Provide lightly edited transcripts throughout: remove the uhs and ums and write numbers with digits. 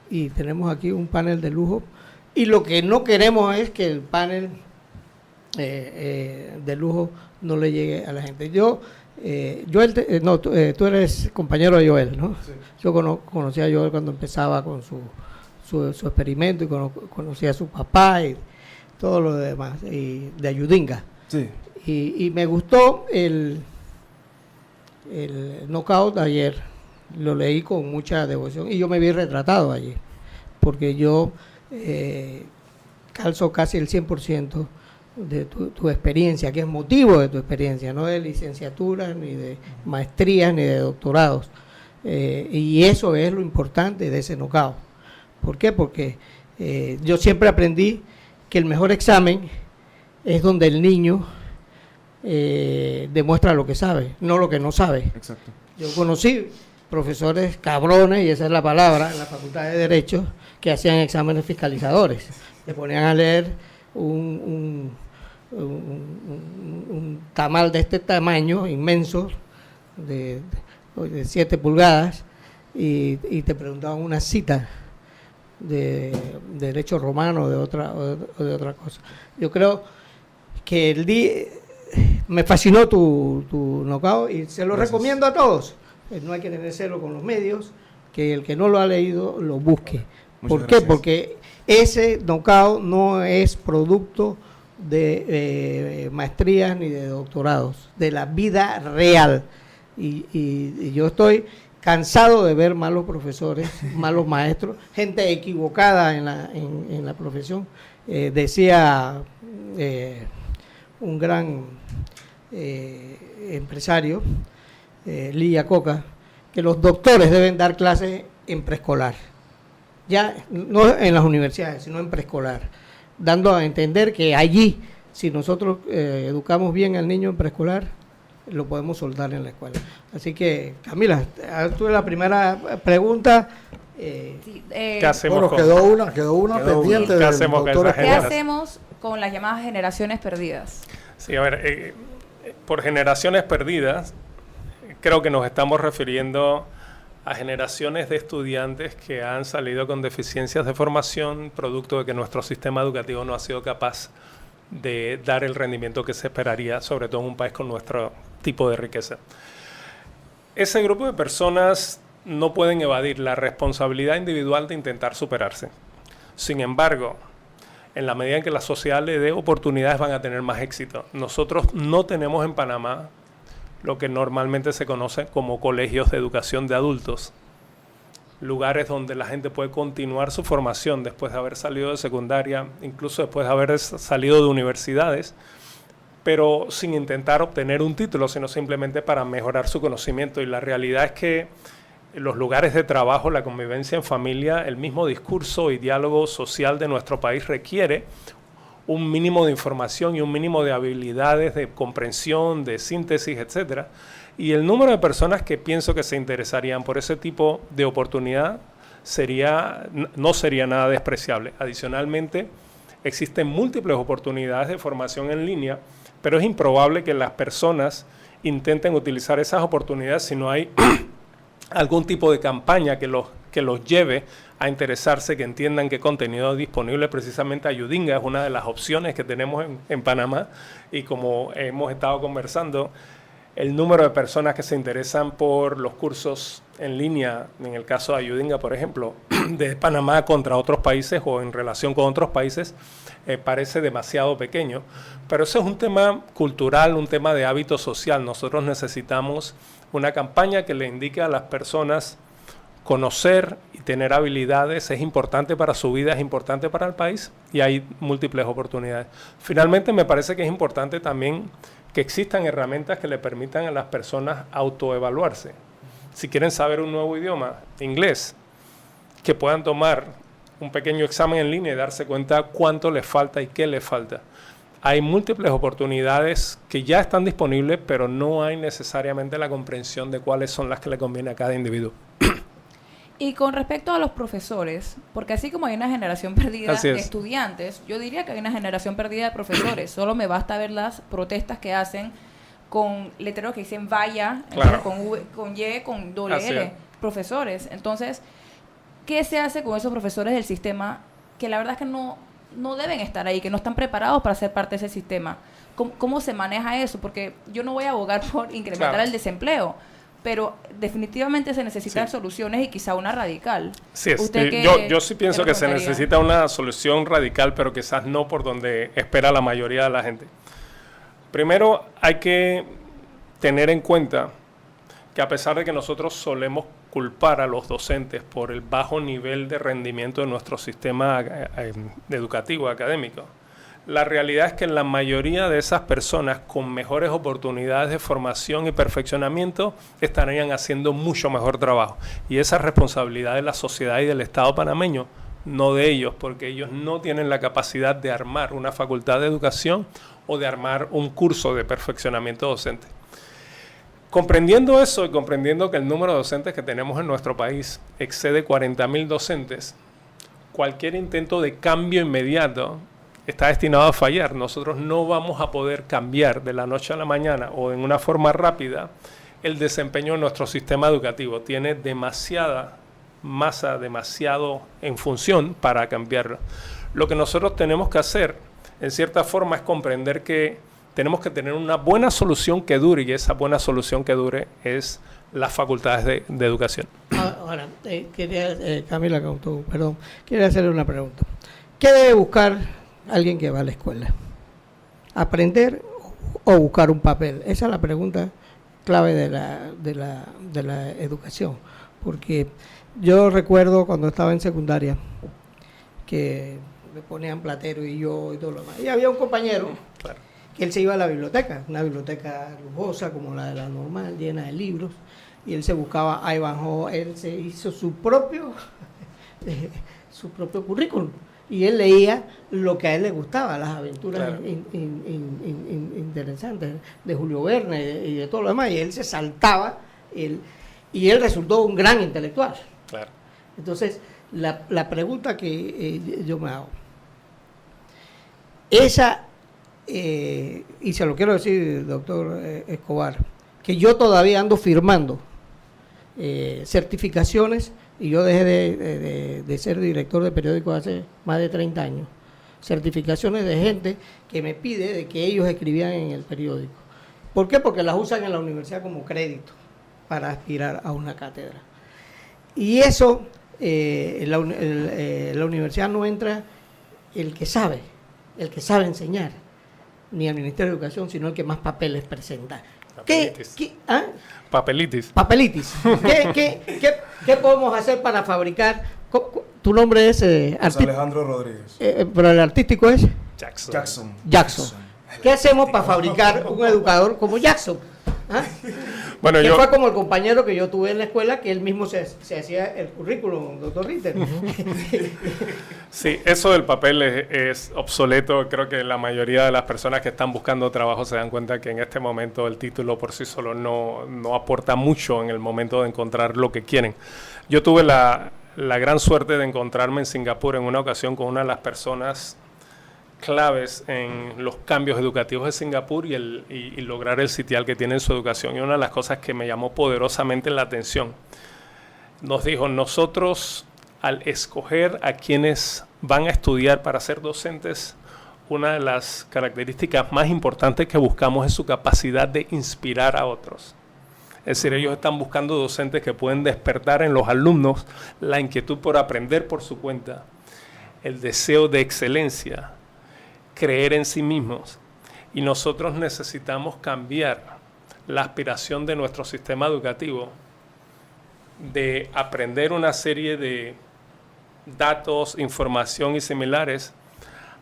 y tenemos aquí un panel de lujo. Y lo que no queremos es que el panel de lujo no le llegue a la gente. Joel, tú eres compañero de Joel, ¿no? Sí. Yo conocí a Joel cuando empezaba con su experimento y conocí a su papá y todo lo demás, y de Ayudinga. Sí. Y me gustó el knockout de ayer, lo leí con mucha devoción y yo me vi retratado allí, porque yo calzo casi el 100% de tu experiencia, que es motivo de tu experiencia, no de licenciaturas, ni de maestrías, ni de doctorados. Y eso es lo importante de ese knockout. ¿Por qué? Porque yo siempre aprendí que el mejor examen es donde el niño demuestra lo que sabe, no lo que no sabe. Exacto. Yo conocí profesores cabrones, y esa es la palabra, en la Facultad de Derecho, que hacían exámenes fiscalizadores. Le ponían a leer un tamal de este tamaño, inmenso, de 7 pulgadas, y te preguntaban una cita de derecho romano o de otra cosa. Yo creo que me fascinó tu knockout y se lo recomiendo a todos. No hay que tener celo con los medios, que el que no lo ha leído lo busque. ¿Por qué? Porque ese knockout no es producto de maestrías ni de doctorados, de la vida real. Y yo estoy cansado de ver malos profesores, malos maestros, gente equivocada en la profesión. Decía un gran empresario, Lee Iacocca, que los doctores deben dar clases en preescolar, ya no en las universidades, sino en preescolar, dando a entender que allí, si nosotros educamos bien al niño en preescolar, lo podemos soltar en la escuela. Así que, Camila, tú la primera pregunta. ¿Qué hacemos? Bueno, quedó una pendiente. ¿Qué hacemos con las llamadas generaciones perdidas? Sí, a ver, por generaciones perdidas, creo que nos estamos refiriendo a generaciones de estudiantes que han salido con deficiencias de formación, producto de que nuestro sistema educativo no ha sido capaz de dar el rendimiento que se esperaría, sobre todo en un país con nuestro tipo de riqueza. Ese grupo de personas no pueden evadir la responsabilidad individual de intentar superarse. Sin embargo, en la medida en que la sociedad le dé oportunidades, van a tener más éxito. Nosotros no tenemos en Panamá lo que normalmente se conoce como colegios de educación de adultos, lugares donde la gente puede continuar su formación después de haber salido de secundaria, incluso después de haber salido de universidades, pero sin intentar obtener un título, sino simplemente para mejorar su conocimiento. Y la realidad es que los lugares de trabajo, la convivencia en familia, el mismo discurso y diálogo social de nuestro país requiere un mínimo de información y un mínimo de habilidades de comprensión, de síntesis, etcétera. Y el número de personas que pienso que se interesarían por ese tipo de oportunidad no sería nada despreciable. Adicionalmente, existen múltiples oportunidades de formación en línea, pero es improbable que las personas intenten utilizar esas oportunidades si no hay algún tipo de campaña que los lleve a interesarse, que entiendan qué contenido es disponible. Precisamente Ayudinga es una de las opciones que tenemos en Panamá, y como hemos estado conversando, el número de personas que se interesan por los cursos en línea, en el caso de Ayudinga, por ejemplo, de Panamá contra otros países o en relación con otros países, parece demasiado pequeño. Pero eso es un tema cultural, un tema de hábito social. Nosotros necesitamos una campaña que le indique a las personas conocer y tener habilidades. Es importante para su vida, es importante para el país, y hay múltiples oportunidades. Finalmente, me parece que es importante también que existan herramientas que le permitan a las personas autoevaluarse. Si quieren saber un nuevo idioma, inglés, que puedan tomar un pequeño examen en línea y darse cuenta cuánto les falta y qué les falta. Hay múltiples oportunidades que ya están disponibles, pero no hay necesariamente la comprensión de cuáles son las que le conviene a cada individuo. Y con respecto a los profesores, porque así como hay una generación perdida de estudiantes, yo diría que hay una generación perdida de profesores. Solo me basta ver las protestas que hacen con letreros que dicen vaya, claro, con V, con Y, con doble L, profesores. Entonces, ¿qué se hace con esos profesores del sistema que la verdad es que no deben estar ahí, que no están preparados para ser parte de ese sistema? ¿Cómo se maneja eso? Porque yo no voy a abogar por incrementar el desempleo, pero definitivamente se necesitan soluciones y quizá una radical. Sí, yo sí pienso que se necesita una solución radical, pero quizás no por donde espera la mayoría de la gente. Primero, hay que tener en cuenta que a pesar de que nosotros solemos culpar a los docentes por el bajo nivel de rendimiento de nuestro sistema educativo, académico, la realidad es que la mayoría de esas personas con mejores oportunidades de formación y perfeccionamiento estarían haciendo mucho mejor trabajo. Y esa responsabilidad de la sociedad y del Estado panameño, no de ellos, porque ellos no tienen la capacidad de armar una facultad de educación o de armar un curso de perfeccionamiento docente. Comprendiendo eso y comprendiendo que el número de docentes que tenemos en nuestro país excede 40.000 docentes, cualquier intento de cambio inmediato está destinado a fallar. Nosotros no vamos a poder cambiar de la noche a la mañana o en una forma rápida el desempeño de nuestro sistema educativo. Tiene demasiada masa, demasiado en función para cambiarlo. Lo que nosotros tenemos que hacer, en cierta forma, es comprender que tenemos que tener una buena solución que dure, y esa buena solución que dure es las facultades de educación. Ahora, Camila, perdón, quería hacerle una pregunta. ¿Qué debe buscar alguien que va a la escuela? ¿Aprender o buscar un papel? Esa es la pregunta clave de la educación. Porque yo recuerdo cuando estaba en secundaria que me ponían Platero y yo y todo lo demás. Y había un compañero que él se iba a la biblioteca, una biblioteca lujosa como la de la normal, llena de libros, y él se buscaba a Ivanhoe, él se hizo su propio currículum. Y él leía lo que a él le gustaba, las aventuras interesantes de Julio Verne y de todo lo demás. Y él se saltaba, y él resultó un gran intelectual. Claro. Entonces, la pregunta que yo me hago, esa, y se lo quiero decir, doctor Escobar, que yo todavía ando firmando certificaciones. Y yo dejé de ser director de periódico hace más de 30 años. Certificaciones de gente que me pide de que ellos escribían en el periódico. ¿Por qué? Porque las usan en la universidad como crédito para aspirar a una cátedra. Y eso, en la universidad no entra el que sabe enseñar, ni al Ministerio de Educación, sino el que más papeles presenta. Papelitis. ¿Qué podemos hacer para fabricar? Tu nombre es Alejandro Rodríguez. Pero el artístico es Jackson. ¿Qué hacemos para fabricar un educador como Jackson? ¿Ah? Bueno, que fue como el compañero que yo tuve en la escuela, que él mismo se hacía el currículum, doctor Ritter. Sí, eso del papel es obsoleto. Creo que la mayoría de las personas que están buscando trabajo se dan cuenta que en este momento el título por sí solo no aporta mucho en el momento de encontrar lo que quieren. Yo tuve la gran suerte de encontrarme en Singapur en una ocasión con una de las personas claves en los cambios educativos de Singapur y lograr el sitial que tiene en su educación. Y una de las cosas que me llamó poderosamente la atención, nos dijo, nosotros al escoger a quienes van a estudiar para ser docentes, una de las características más importantes que buscamos es su capacidad de inspirar a otros. Es decir, ellos están buscando docentes que pueden despertar en los alumnos la inquietud por aprender por su cuenta, el deseo de excelencia, creer en sí mismos, y nosotros necesitamos cambiar la aspiración de nuestro sistema educativo de aprender una serie de datos, información y similares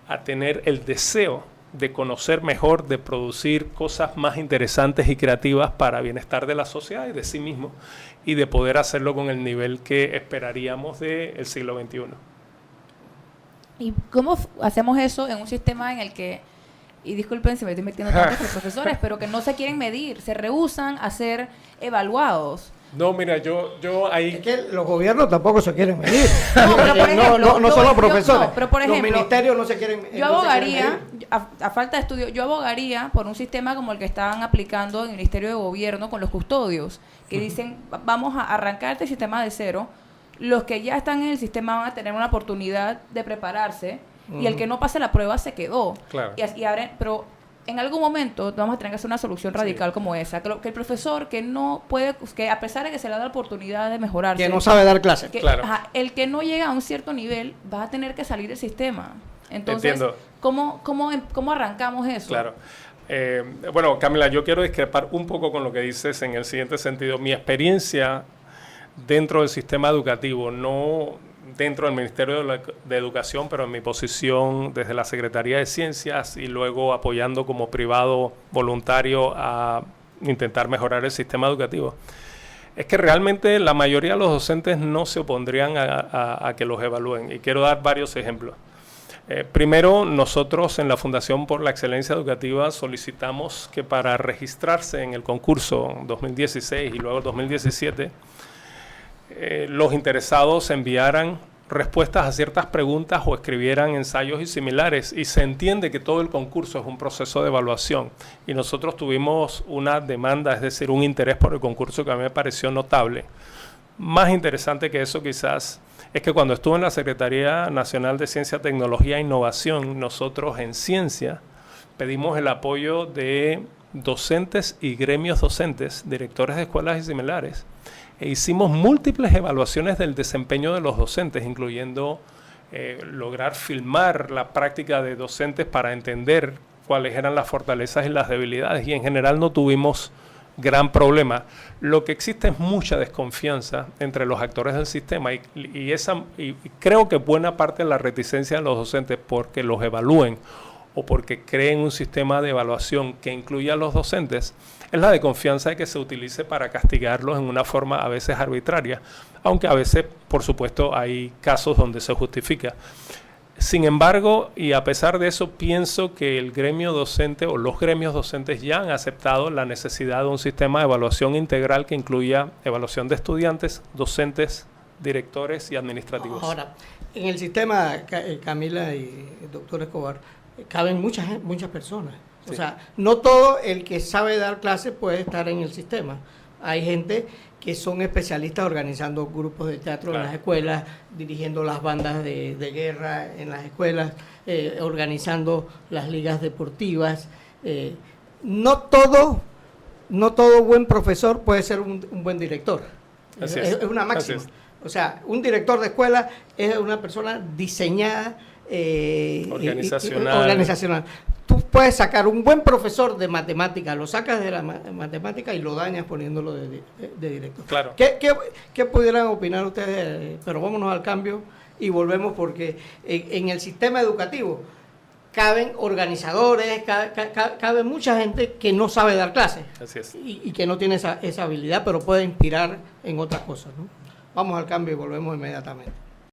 a tener el deseo de conocer mejor, de producir cosas más interesantes y creativas para bienestar de la sociedad y de sí mismo, y de poder hacerlo con el nivel que esperaríamos del siglo XXI. ¿Y cómo hacemos eso en un sistema en el que, y disculpen si me estoy metiendo tanto con los profesores, pero que no se quieren medir, se rehúsan a ser evaluados? No, mira, yo ahí... Es que los gobiernos tampoco se quieren medir. No solo profesores. Pero por ejemplo, los ministerios no se quieren medir. Yo abogaría, a falta de estudio, yo abogaría por un sistema como el que estaban aplicando en el Ministerio de Gobierno con los custodios, que dicen, vamos a arrancar este sistema de cero, los que ya están en el sistema van a tener una oportunidad de prepararse, y el que no pase la prueba se quedó. Claro. Pero en algún momento vamos a tener que hacer una solución radical como esa, que el profesor que no puede, que a pesar de que se le da la oportunidad de mejorarse, que no sabe dar clases, el que no llega a un cierto nivel va a tener que salir del sistema. Entonces, Entiendo. ¿cómo arrancamos eso? Claro. Bueno, Camila, yo quiero discrepar un poco con lo que dices en el siguiente sentido. Mi experiencia dentro del sistema educativo, no dentro del Ministerio de Educación, pero en mi posición desde la Secretaría de Ciencias y luego apoyando como privado voluntario a intentar mejorar el sistema educativo, es que realmente la mayoría de los docentes no se opondrían a que los evalúen. Y quiero dar varios ejemplos. Primero, nosotros en la Fundación por la Excelencia Educativa solicitamos que para registrarse en el concurso 2016 y luego 2017, los interesados enviaran respuestas a ciertas preguntas o escribieran ensayos y similares, y se entiende que todo el concurso es un proceso de evaluación, y nosotros tuvimos una demanda, es decir, un interés por el concurso que a mí me pareció notable. Más interesante que eso quizás es que cuando estuve en la Secretaría Nacional de Ciencia, Tecnología e Innovación, nosotros en ciencia pedimos el apoyo de docentes y gremios docentes, directores de escuelas y similares, e hicimos múltiples evaluaciones del desempeño de los docentes, incluyendo lograr filmar la práctica de docentes para entender cuáles eran las fortalezas y las debilidades, y en general no tuvimos gran problema. Lo que existe es mucha desconfianza entre los actores del sistema, y creo que buena parte de la reticencia de los docentes porque los evalúen o porque creen un sistema de evaluación que incluya a los docentes, es la desconfianza de que se utilice para castigarlos en una forma a veces arbitraria, aunque a veces, por supuesto, hay casos donde se justifica. Sin embargo, y a pesar de eso, pienso que el gremio docente o los gremios docentes ya han aceptado la necesidad de un sistema de evaluación integral que incluya evaluación de estudiantes, docentes, directores y administrativos. Ahora, en el sistema, Camila y el doctor Escobar, caben muchas personas. Sí. O sea, no todo el que sabe dar clases puede estar en el sistema. Hay gente que son especialistas organizando grupos de teatro en las escuelas, dirigiendo las bandas de guerra en las escuelas, organizando las ligas deportivas. No todo buen profesor puede ser un buen director. Es una máxima. O sea, un director de escuela es una persona diseñada, organizacional. Tú puedes sacar un buen profesor de matemática, lo sacas de la matemática y lo dañas poniéndolo de director. Claro. ¿Qué pudieran opinar ustedes? Pero vámonos al cambio y volvemos, porque en el sistema educativo caben organizadores, cabe mucha gente que no sabe dar clases. Así es. Y que no tiene esa habilidad, pero puede inspirar en otras cosas, ¿no? Vamos al cambio y volvemos inmediatamente.